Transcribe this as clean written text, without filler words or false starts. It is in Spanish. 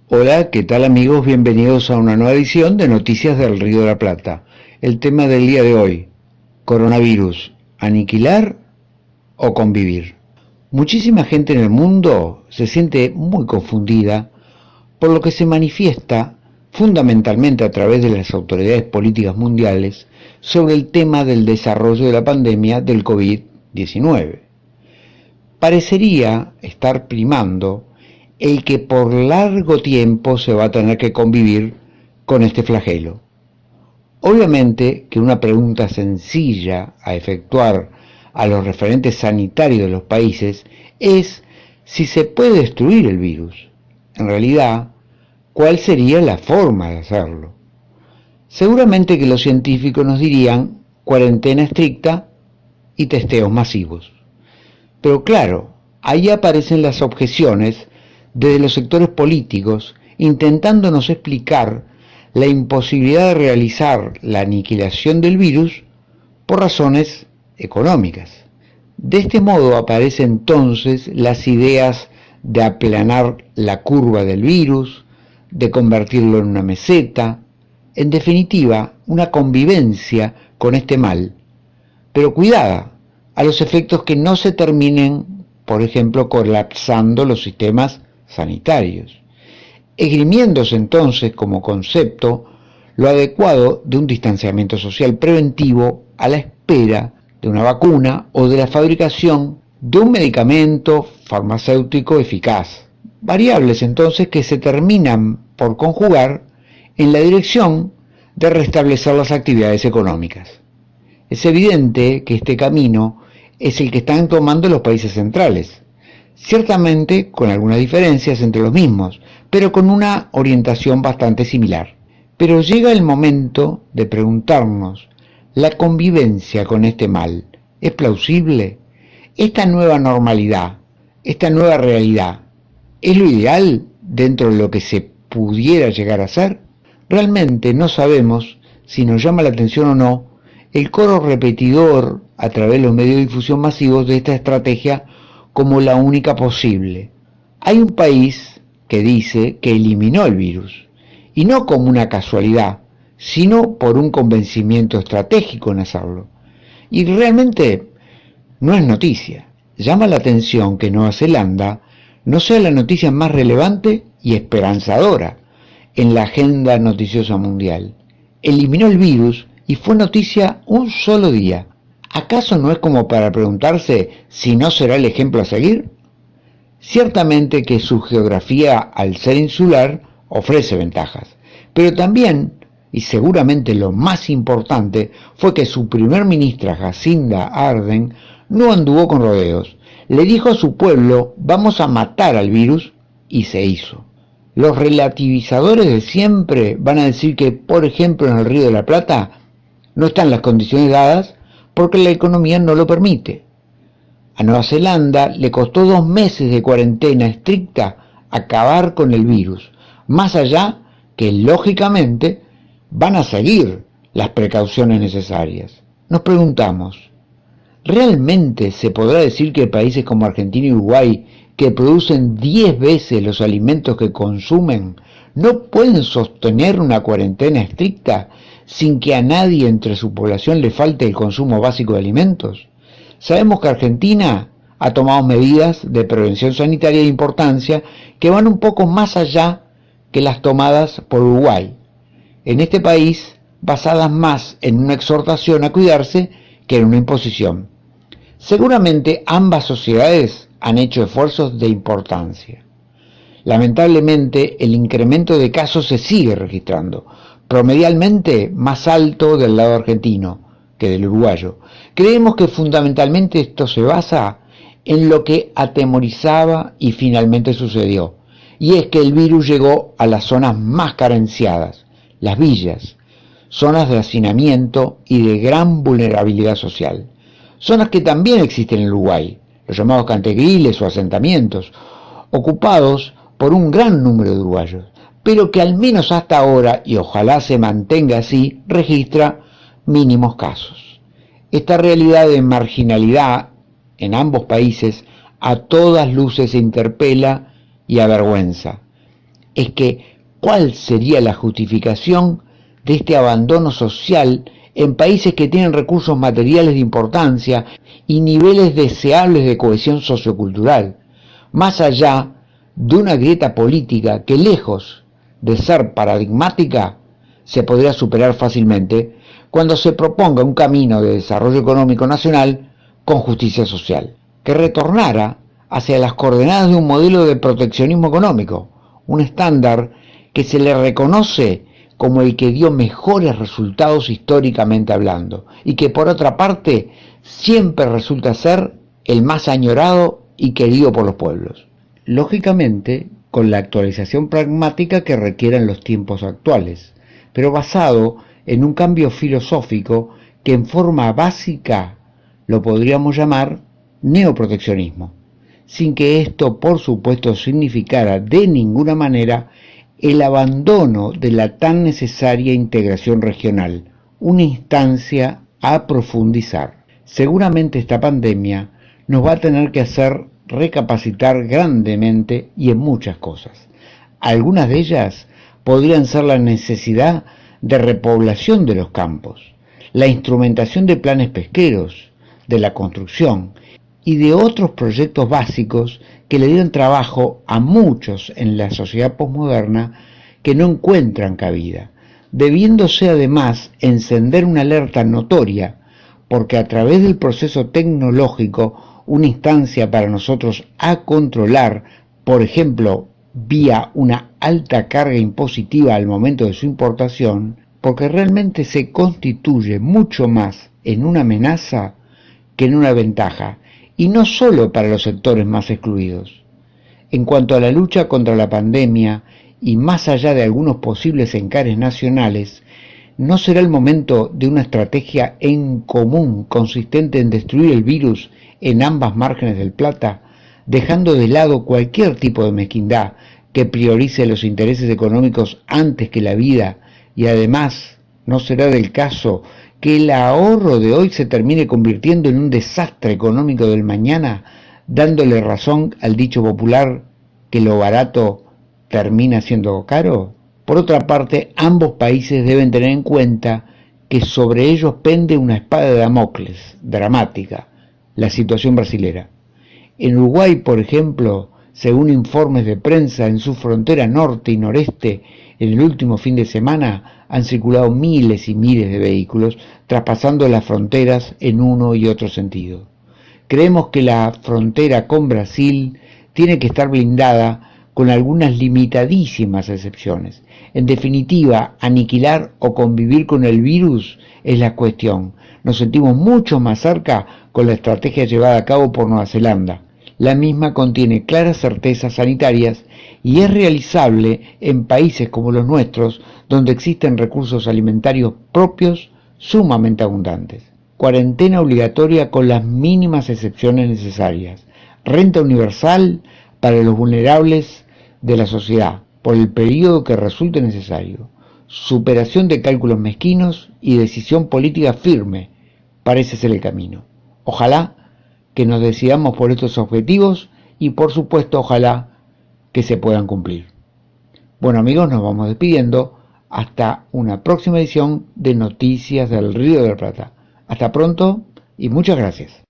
Hola, ¿qué tal amigos? Bienvenidos a una nueva edición de Noticias del Río de la Plata. El tema del día de hoy, coronavirus, aniquilar o convivir. Muchísima gente en el mundo se siente muy confundida por lo que se manifiesta fundamentalmente a través de las autoridades políticas mundiales sobre el tema del desarrollo de la pandemia del COVID-19. Parecería estar primando el que por largo tiempo se va a tener que convivir con este flagelo. Obviamente que una pregunta sencilla a efectuar a los referentes sanitarios de los países es si se puede destruir el virus. En realidad, ¿cuál sería la forma de hacerlo? Seguramente que los científicos nos dirían cuarentena estricta y testeos masivos. Pero claro, ahí aparecen las objeciones desde los sectores políticos intentándonos explicar la imposibilidad de realizar la aniquilación del virus por razones económicas. De este modo aparecen entonces las ideas de aplanar la curva del virus, de convertirlo en una meseta, en definitiva, una convivencia con este mal. Pero cuidada a los efectos que no se terminen, por ejemplo, colapsando los sistemas sanitarios, esgrimiéndose entonces como concepto lo adecuado de un distanciamiento social preventivo a la espera de una vacuna o de la fabricación de un medicamento farmacéutico eficaz. Variables entonces que se terminan por conjugar en la dirección de restablecer las actividades económicas. Es evidente que este camino es el que están tomando los países centrales, ciertamente con algunas diferencias entre los mismos, pero con una orientación bastante similar. Pero llega el momento de preguntarnos, ¿la convivencia con este mal es plausible? ¿Esta nueva normalidad, esta nueva realidad, es lo ideal dentro de lo que se pudiera llegar a ser? Realmente no sabemos si nos llama la atención o no el coro repetidor a través de los medios de difusión masivos de esta estrategia como la única posible. Hay un país que dice que eliminó el virus, y no como una casualidad, sino por un convencimiento estratégico en hacerlo. Y realmente no es noticia. Llama la atención que Nueva Zelanda no sea la noticia más relevante y esperanzadora en la agenda noticiosa mundial. Eliminó el virus y fue noticia un solo día. ¿Acaso no es como para preguntarse si no será el ejemplo a seguir? Ciertamente que su geografía, al ser insular, ofrece ventajas, pero también, y seguramente lo más importante, fue que su primer ministra Jacinda Ardern no anduvo con rodeos. Le dijo a su pueblo, vamos a matar al virus, y se hizo. Los relativizadores de siempre van a decir que, por ejemplo, en el Río de la Plata no están las condiciones dadas porque la economía no lo permite. A Nueva Zelanda le costó 2 meses de cuarentena estricta acabar con el virus, más allá que lógicamente van a seguir las precauciones necesarias. Nos preguntamos, ¿realmente se podrá decir que países como Argentina y Uruguay, que producen 10 veces los alimentos que consumen, no pueden sostener una cuarentena estricta sin que a nadie entre su población le falte el consumo básico de alimentos? Sabemos que Argentina ha tomado medidas de prevención sanitaria de importancia que van un poco más allá que las tomadas por Uruguay. En este país, basadas más en una exhortación a cuidarse que en una imposición. Seguramente ambas sociedades han hecho esfuerzos de importancia. Lamentablemente, el incremento de casos se sigue registrando, promedialmente más alto del lado argentino que del uruguayo. Creemos que fundamentalmente esto se basa en lo que atemorizaba y finalmente sucedió, y es que el virus llegó a las zonas más carenciadas, las villas, zonas de hacinamiento y de gran vulnerabilidad social. Zonas que también existen en Uruguay, los llamados cantegriles o asentamientos, ocupados por un gran número de uruguayos, pero que al menos hasta ahora, y ojalá se mantenga así, registra mínimos casos. Esta realidad de marginalidad en ambos países a todas luces interpela y avergüenza. es que ¿cuál sería la justificación de este abandono social en países que tienen recursos materiales de importancia y niveles deseables de cohesión sociocultural, más allá de una grieta política que, lejos de ser paradigmática, se podría superar fácilmente cuando se proponga un camino de desarrollo económico nacional con justicia social, que retornara hacia las coordenadas de un modelo de proteccionismo económico, un estándar que se le reconoce como el que dio mejores resultados históricamente hablando, y que por otra parte siempre resulta ser el más añorado y querido por los pueblos. Lógicamente, con la actualización pragmática que requieran los tiempos actuales, pero basado en un cambio filosófico que en forma básica lo podríamos llamar neoproteccionismo, sin que esto por supuesto significara de ninguna manera el abandono de la tan necesaria integración regional, una instancia a profundizar. Seguramente esta pandemia nos va a tener que hacer recapacitar grandemente y en muchas cosas. Algunas de ellas podrían ser la necesidad de repoblación de los campos, la instrumentación de planes pesqueros, de la construcción y de otros proyectos básicos que le dieron trabajo a muchos en la sociedad posmoderna que no encuentran cabida, debiéndose además encender una alerta notoria, porque a través del proceso tecnológico, una instancia para nosotros a controlar, por ejemplo, vía una alta carga impositiva al momento de su importación, porque realmente se constituye mucho más en una amenaza que en una ventaja, y no solo para los sectores más excluidos. En cuanto a la lucha contra la pandemia, y más allá de algunos posibles encares nacionales, ¿no será el momento de una estrategia en común consistente en destruir el virus en ambas márgenes del Plata, dejando de lado cualquier tipo de mezquindad que priorice los intereses económicos antes que la vida? Y además, ¿no será del caso que el ahorro de hoy se termine convirtiendo en un desastre económico del mañana, dándole razón al dicho popular que lo barato termina siendo caro? Por otra parte, ambos países deben tener en cuenta que sobre ellos pende una espada de Damocles dramática, la situación brasilera. En Uruguay, por ejemplo, según informes de prensa, en su frontera norte y noreste, en el último fin de semana han circulado miles y miles de vehículos, traspasando las fronteras en uno y otro sentido. Creemos que la frontera con Brasil tiene que estar blindada con algunas limitadísimas excepciones. En definitiva, aniquilar o convivir con el virus es la cuestión. Nos sentimos mucho más cerca con la estrategia llevada a cabo por Nueva Zelanda. La misma contiene claras certezas sanitarias y es realizable en países como los nuestros, donde existen recursos alimentarios propios sumamente abundantes. Cuarentena obligatoria con las mínimas excepciones necesarias. Renta universal para los vulnerables de la sociedad, por el periodo que resulte necesario. Superación de cálculos mezquinos y decisión política firme parece ser el camino. Ojalá que nos decidamos por estos objetivos y por supuesto ojalá que se puedan cumplir. Bueno amigos, nos vamos despidiendo hasta una próxima edición de Noticias del Río de la Plata. Hasta pronto y muchas gracias.